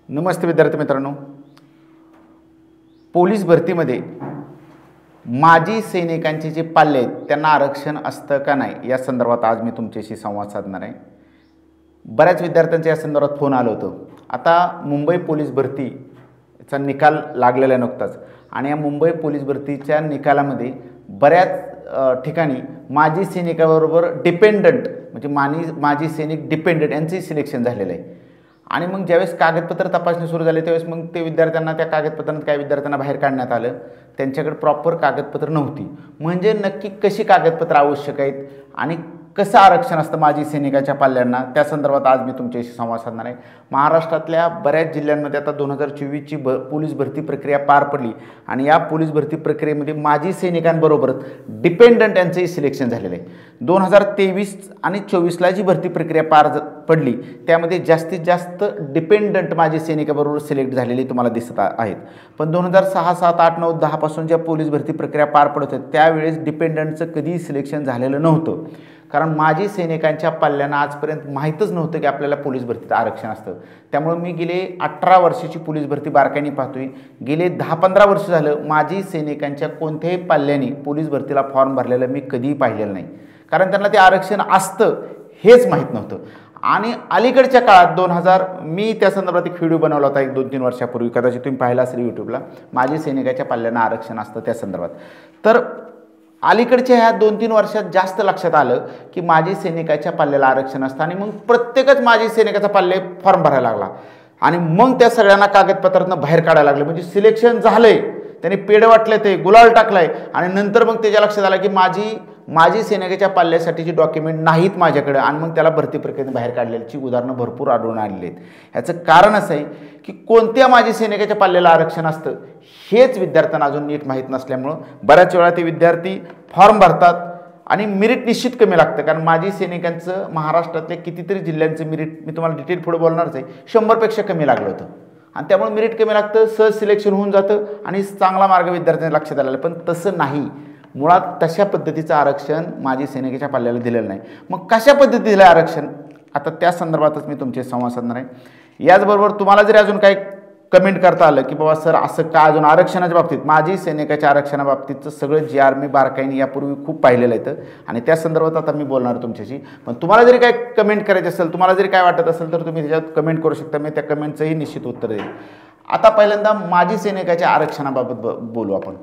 नमस्ते विद्यार्थी मित्रांनो, पोलीस भरतीमध्ये माजी सैनिकांचे जे पाल्य आहेत त्यांना आरक्षण असतं का नाही या संदर्भात आज मी तुमच्याशी संवाद साधणार आहे। बऱ्याच विद्यार्थ्यांच्या या संदर्भात फोन आला होता। आता मुंबई पोलीस भरतीचा निकाल लागलेला आहे नुकताच आणि या मुंबई पोलीस भरतीच्या निकालामध्ये बऱ्याच ठिकाणी माजी सैनिकाबरोबर डिपेंडंट म्हणजे माजी सैनिक डिपेंडंट यांचे सिलेक्शन झालेलं आहे। आणि मग ज्यावेळेस कागदपत्र तपासणी सुरू झाली त्यावेळेस मग ते विद्यार्थ्यांना त्या कागदपत्रांत काही विद्यार्थ्यांना बाहेर काढण्यात आलं, त्यांच्याकडे प्रॉपर कागदपत्र नव्हती। म्हणजे नक्की कशी कागदपत्र आवश्यक आहेत आणि कसं आरक्षण असतं माजी सैनिकाच्या पाल्यांना त्या संदर्भात आज मी तुमच्याशी संवाद साधणार आहे। महाराष्ट्रातल्या बऱ्याच जिल्ह्यांमध्ये आता 2024ची पोलीस भरती प्रक्रिया पार पडली आणि या पोलीस भरती प्रक्रियेमध्ये माजी सैनिकांबरोबर डिपेंडंट यांचंही सिलेक्शन झालेलं आहे। 2023 आणि 24ला जी भरती प्रक्रिया पार पडली त्यामध्ये जास्तीत जास्त डिपेंडंट माजी सैनिकाबरोबर सिलेक्ट झालेले तुम्हाला दिसत आहेत। पण 2006, 7, 8, 9, 10 पासून ज्या पोलीस भरती प्रक्रिया पार पडत होत्या त्यावेळेस डिपेंडंटचं कधीही सिलेक्शन झालेलं नव्हतं, कारण माजी सैनिकांच्या पाल्यांना आजपर्यंत माहीतच नव्हतं की आपल्याला पोलीस भरतीत आरक्षण असतं। त्यामुळे मी गेले 18 वर्षाची पोलीस भरती बारकाईने पाहतोय। गेले 10-15 वर्ष झालं माजी सैनिकांच्या कोणत्याही पाल्यांनी पोलीस भरतीला फॉर्म भरलेलं मी कधीही पाहिलेलं नाही, कारण त्यांना ते आरक्षण असतं हेच माहीत नव्हतं। आणि अलीकडच्या काळात मी त्या संदर्भात एक व्हिडिओ बनवला होता 1-2-3 वर्षापूर्वी, कदाचित तुम्ही पाहिला असेल यूट्यूबला, माजी सैनिकाच्या पाल्यांना आरक्षण असतं त्या संदर्भात। तर अलीकडच्या ह्या 2-3 वर्षात जास्त लक्षात आलं की माजी सैनिकाच्या पाल्याला आरक्षण असतं आणि मग प्रत्येकच माजी सैनिकाचा पाल्य फॉर्म भरायला लागला आणि मग त्या सगळ्यांना कागदपत्रातनं बाहेर काढायला लागले। म्हणजे सिलेक्शन झालंय, त्यांनी पेड वाटले, ते गुलाल टाकलाय आणि नंतर मग त्याच्या लक्षात आलं की माजी सैनिकाच्या पाल्यासाठीची डॉक्युमेंट नाहीत माझ्याकडे आणि मग त्याला भरती प्रक्रियेने बाहेर काढल्याची उदाहरणं भरपूर आढळून आलेली आहेत। ह्याचं कारण असं आहे की कोणत्या माजी सैनिकाच्या पाल्याला आरक्षण असतं हेच विद्यार्थ्यांना अजून नीट माहीत नसल्यामुळं बऱ्याच वेळा ते विद्यार्थी फॉर्म भरतात आणि मेरिट निश्चित कमी लागतं, कारण माजी सैनिकांचं महाराष्ट्रातल्या कितीतरी जिल्ह्यांचं मेरिट मी तुम्हाला डिटेल पुढे बोलणारच आहे, 100पेक्षा कमी लागलं होतं आणि त्यामुळे मेरिट कमी लागतं, सहज सिलेक्शन होऊन जातं आणि चांगला मार्ग विद्यार्थ्यांना लक्षात आलेला। पण तसं नाही, मुळात तशा पद्धतीचं आरक्षण माजी सैनिकाच्या पाल्याला दिलेलं नाही। मग कशा पद्धतीने दिलं आरक्षण आता त्या संदर्भातच मी तुमचे संवाद साधणार आहे। याचबरोबर तुम्हाला जरी अजून काही कमेंट करता आलं की बाबा सर असं का अजून आरक्षणाच्या बाबतीत माजी सैनिकाच्या आरक्षणाबाबतीतचं सगळं GR मी बारकाईने यापूर्वी खूप पाहिलेलं आहे आणि त्या संदर्भात आता मी बोलणार तुमच्याशी। पण तुम्हाला जरी काय कमेंट करायचं असेल, तुम्हाला जरी काय वाटत असेल तर तुम्ही त्याच्यात कमेंट करू शकता, मी त्या कमेंटचंही निश्चित उत्तर देईल। आता पहिल्यांदा माजी सैनिकाच्या आरक्षणाबाबत बोलू आपण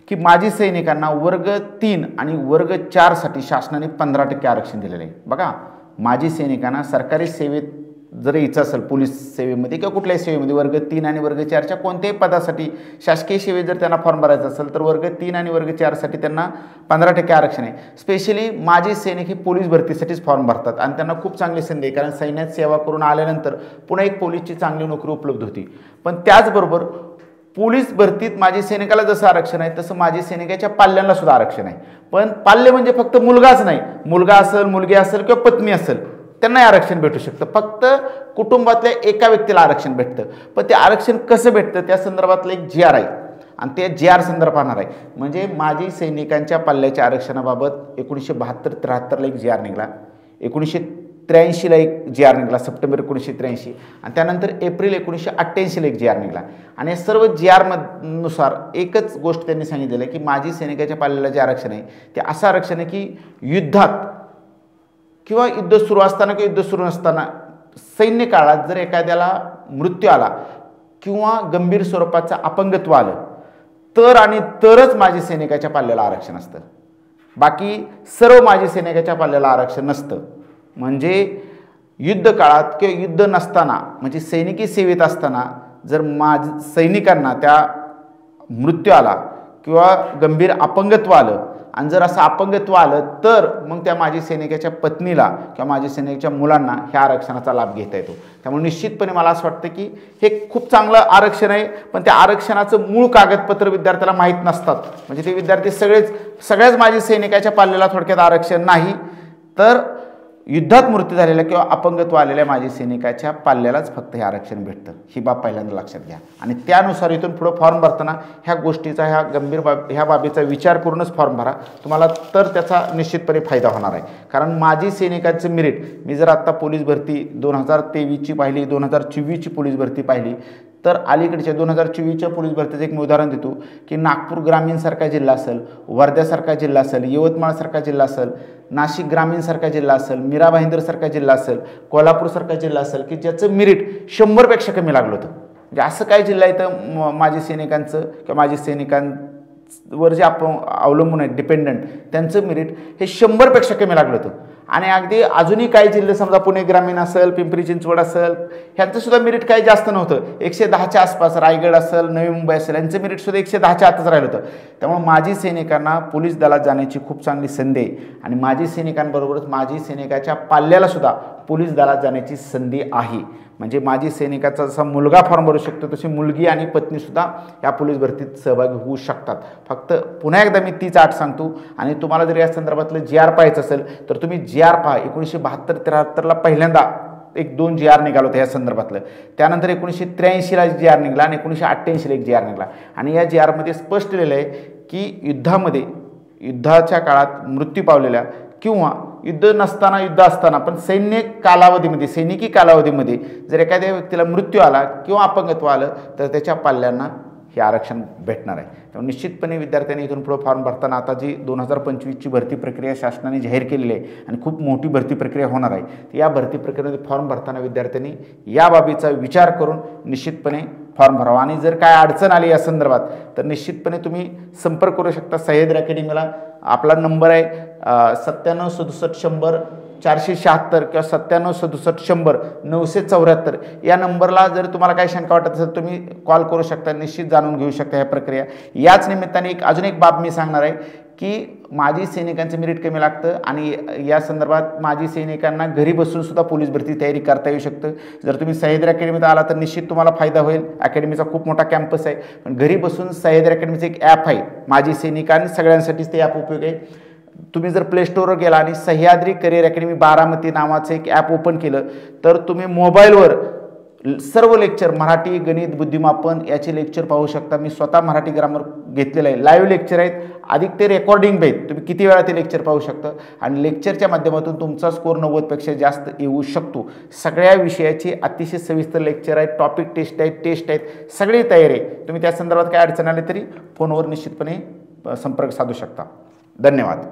की माजी सैनिकांना वर्ग 3 आणि वर्ग 4 साठी शासनाने 15% आरक्षण दिलेलं आहे। बघा, माजी सैनिकांना सरकारी सेवेत जर यायचं असेल, पोलीस सेवेमध्ये किंवा कुठल्याही सेवेमध्ये वर्ग 3 आणि वर्ग 4च्या कोणत्याही पदासाठी शासकीय सेवेत जर त्यांना फॉर्म भरायचा असेल तर वर्ग 3 आणि वर्ग 4 साठी त्यांना 15% आरक्षण आहे। स्पेशली माजी सैनिक हे पोलीस भरतीसाठीच फॉर्म भरतात आणि त्यांना खूप चांगली संधी आहे, कारण सैन्यात सेवा करून आल्यानंतर पुन्हा एक पोलीसची चांगली नोकरी उपलब्ध होती। पण त्याचबरोबर पोलीस भरतीत माजी सैनिकाला जसं आरक्षण आहे तसं माजी सैनिकाच्या पाल्यांना सुद्धा आरक्षण आहे। पण पाल्य म्हणजे फक्त मुलगाच नाही, मुलगा असेल, मुलगी असेल किंवा पत्नी असेल त्यांनाही आरक्षण भेटू शकतं, फक्त कुटुंबातल्या एका व्यक्तीला आरक्षण भेटतं। पण ते आरक्षण कसं भेटतं त्या संदर्भातलं एक GR आहे आणि ते GR संदर्भ पाहणार आहे। म्हणजे माजी सैनिकांच्या पाल्याच्या आरक्षणाबाबत 1972-73ला एक GR निघाला, 1983ला एक GR निघाला, सप्टेंबर 1983 आणि त्यानंतर एप्रिल 1988ला एक GR निघाला आणि या सर्व GR नुसार एकच गोष्ट त्यांनी सांगितलेलं आहे की माजी सैनिकाच्या पाल्याला जे आरक्षण आहे ते असं आरक्षण आहे की युद्धात किंवा युद्ध सुरू असताना किंवा युद्ध सुरू नसताना सैन्य काळात जर एखाद्याला मृत्यू आला किंवा गंभीर स्वरूपाचं अपंगत्व आलं तर आणि तरच माजी सैनिकाच्या पाल्याला आरक्षण असतं, बाकी सर्व माजी सैनिकाच्या पाल्याला आरक्षण नसतं। म्हणजे युद्ध काळात किंवा युद्ध नसताना म्हणजे सैनिकी सेवेत असताना जर सैनिकांना त्या मृत्यू आला किंवा गंभीर अपंगत्व आलं आणि जर असं अपंगत्व आलं तर मग त्या माजी सैनिकाच्या पत्नीला किंवा माजी सैनिकाच्या मुलांना ह्या आरक्षणाचा लाभ घेता येतो। त्यामुळे निश्चितपणे मला असं वाटतं की हे खूप चांगलं आरक्षण आहे, पण त्या आरक्षणाचं मूळ कागदपत्र विद्यार्थ्याला माहीत नसतात। म्हणजे ते विद्यार्थी सगळ्याच माजी सैनिकाच्या पाल्याला थोडक्यात आरक्षण नाही, तर युद्धात मृत्यू झालेल्या किंवा अपंगत्व आलेल्या माजी सैनिकाच्या पाल्यालाच फक्त हे आरक्षण भेटतं, ही बाब पहिल्यांदा लक्षात घ्या. आणि त्यानुसार इथून पुढं फॉर्म भरताना ह्या गोष्टीचा ह्या बाबीचा विचार करूनच फॉर्म भरा, तुम्हाला तर त्याचा निश्चितपणे फायदा होणार आहे. कारण माजी सैनिकांचं मेरिट, मी जर आत्ता पोलीस भरती 2023ची पाहिली, 2024ची पोलीस भरती पाहिली, तर अलीकडच्या 2024च्या पोलीस भरतीचं एक मी उदाहरण देतो की नागपूर ग्रामीणसारखा जिल्हा असेल, वर्ध्यासारखा जिल्हा असेल, यवतमाळसारखा जिल्हा असेल, नाशिक ग्रामीणसारखा जिल्हा असेल, मीरा भाईंदरसारखा जिल्हा असेल, कोल्हापूरसारखा जिल्हा असेल की ज्याचं मेरिट 100पेक्षा कमी लागलं होतं. म्हणजे असं काय जिल्हा इथं माजी सैनिकांचं किंवा माजी सैनिकांवर जे आपण अवलंबून आहेत डिपेंडंट, त्यांचं मेरिट हे 100पेक्षा कमी लागलं होतं. आणि अगदी अजूनही काही जिल्हे, समजा पुणे ग्रामीण असेल, पिंपरी चिंचवड असेल, ह्यांचं सुद्धा मेरिट काही जास्त नव्हतं, 110च्या आसपास. रायगड असेल, नवी मुंबई असेल, यांचं मेरिटसुद्धा 110च्या आतच राहिलं होतं. त्यामुळे माजी सैनिकांना पोलीस दलात जाण्याची खूप चांगली संधी आहे. आणि माजी सैनिकांबरोबरच माजी सैनिकाच्या पाल्याला सुद्धा पोलीस दलात जाण्याची संधी आहे. म्हणजे माजी सैनिकाचा जसा मुलगा फॉर्म भरू शकतो, तशी मुलगी आणि पत्नीसुद्धा या पोलीस भरतीत सहभागी होऊ शकतात. फक्त पुन्हा एकदा मी तीच अट सांगतो. आणि तुम्हाला जर या संदर्भातलं GR पाहायचं असेल तर तुम्ही GR पहा. 1972-73ला पहिल्यांदा 1-2 GR निघालं होतं या संदर्भातलं. त्यानंतर 1983ला GR निघाला आणि 1988ला एक GR निघाला. आणि या GRमध्ये स्पष्ट लिहिलं आहे की युद्धाच्या काळात मृत्यू पावलेल्या किंवा युद्ध नसताना, युद्ध असताना पण सैनिकी कालावधीमध्ये जर एखाद्या व्यक्तीला मृत्यू आला किंवा अपंगत्व आलं तर त्याच्या पाल्यांना हे आरक्षण भेटणार आहे. त्यामुळे निश्चितपणे विद्यार्थ्यांनी इथून पुढे फॉर्म भरताना आता जी 2025ची भरती प्रक्रिया शासनाने जाहीर केलेली आहे आणि खूप मोठी भरती प्रक्रिया होणार आहे, तर या भरती प्रक्रियेमध्ये फॉर्म भरताना विद्यार्थ्यांनी या बाबीचा विचार करून निश्चितपणे फॉर्म भरावा. आणि जर काय अडचण आली या संदर्भात तर निश्चितपणे तुम्ही संपर्क करू शकता सह्याद्री अकॅडमीला. आपला नंबर आहे 9767 476 किंवा 9767 974. या नंबरला जर तुम्हाला काही शंका वाटत असेल तुम्ही कॉल करू शकता, निश्चित जाणून घेऊ शकता ह्या प्रक्रिया. याच निमित्ताने अजून एक बाब मी सांगणार आहे की माजी सैनिकांचं मेरिट कमी लागतं आणि या संदर्भात माजी सैनिकांना घरी बसून सुद्धा पोलीस भरती तयारी करता येऊ शकतं. जर तुम्ही सह्याद्री अकॅडमीत आला तर निश्चित तुम्हाला फायदा होईल. अकॅडमीचा खूप मोठा कॅम्पस आहे, पण घरी बसून सह्याद्री अकॅडमीचं एक ॲप आहे माजी सैनिकांनी सगळ्यांसाठीच ते ॲप उपयोग आहे. तुम्ही जर प्ले स्टोअरवर गेला आणि सह्याद्री करिअर अकॅडमी बारामती नावाचं एक ॲप ओपन केलं तर तुम्ही मोबाईलवर सर्व लेक्चर, मराठी, गणित, बुद्धिमापन याचे लेक्चर पाहू शकता. मी स्वतः मराठी ग्रामर घेतलेलं आहे. लाईव्ह लेक्चर आहेत, अधिक ते रेकॉर्डिंग आहेत. तुम्ही किती वेळा ते लेक्चर पाहू शकता आणि लेक्चरच्या माध्यमातून तुमचा स्कोर 90पेक्षा जास्त येऊ शकतो. सगळ्या विषयाची अतिशय सविस्तर लेक्चर आहेत, टॉपिक टेस्ट आहेत, सगळी तयारी आहे. तुम्ही त्या संदर्भात काय अडचण आली तरी फोनवर निश्चितपणे संपर्क साधू शकता. धन्यवाद.